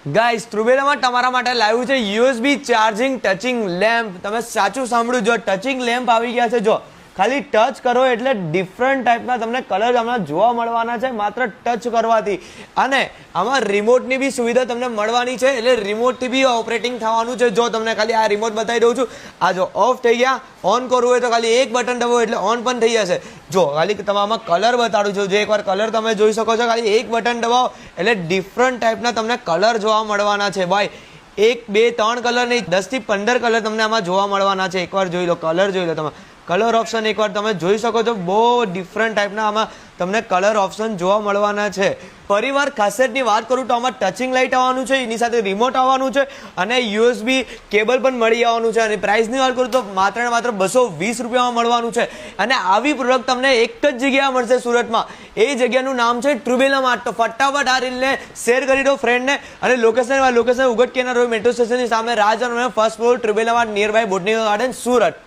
Guys ટ્રુબેલામાં તમારા માટે લાવ્યું છે યુએસબી ચાર્જિંગ ટચિંગ લેમ્પ. તમે સાચું સાંભળ્યું, જો ટચિંગ લેમ્પ આવી ગયા છે. જો ખાલી ટચ કરો એટલે ડિફરન્ટ ટાઈપના તમને કલર હમણાં જોવા મળવાના છે માત્ર ટચ કરવાથી. અને આમાં રિમોટની બી સુવિધા તમને મળવાની છે, એટલે રિમોટથી બી ઓપરેટિંગ થવાનું છે. જો તમને ખાલી આ રિમોટ બતાવી દઉં છું. આ જો ઓફ થઈ ગયા, ઓન કરવું હોય તો ખાલી એક બટન દબાવો એટલે ઓન પણ થઈ જશે. જો ખાલી તમે આમાં કલર બતાડું છું, જે એકવાર કલર તમે જોઈ શકો છો. ખાલી એક બટન દબાવો એટલે ડિફરન્ટ ટાઈપના તમને કલર જોવા મળવાના છે ભાઈ. 1 2 3 કલર નહીં, 10 થી 15 કલર તમને આમાં જોવા મળવાના છે. એકવાર જોઈ લો, કલર જોઈ લો તમે. કલર ઓપ્શન એકવાર તમે જોઈ શકો છો. બહુ ડિફરન્ટ ટાઈપના આમાં તમને કલર ઓપ્શન જોવા મળવાના છે. પરિવાર ખાસિયતની વાત કરું તો આમાં ટચિંગ લાઇટ આવવાનું છે, એની સાથે રિમોટ આવવાનું છે અને યુએસબી કેબલ પણ મળી આવવાનું છે. અને પ્રાઇસની વાત કરું તો માત્ર ને માત્ર 220 રૂપિયામાં મળવાનું છે. અને આવી પ્રોડક્ટ તમને એક જ જગ્યાએ મળશે સુરતમાં. એ જગ્યાનું નામ છે ટ્રુબેલા માર્ટ. તો ફટાફટ આ રીલને શેર કરી દો ફ્રેન્ડને. અને લોકેશન ઉગટ કેના રોડ મેટ્રો સ્ટેશનની સામે Raj first floor Trubela mart near by botany garden Surat.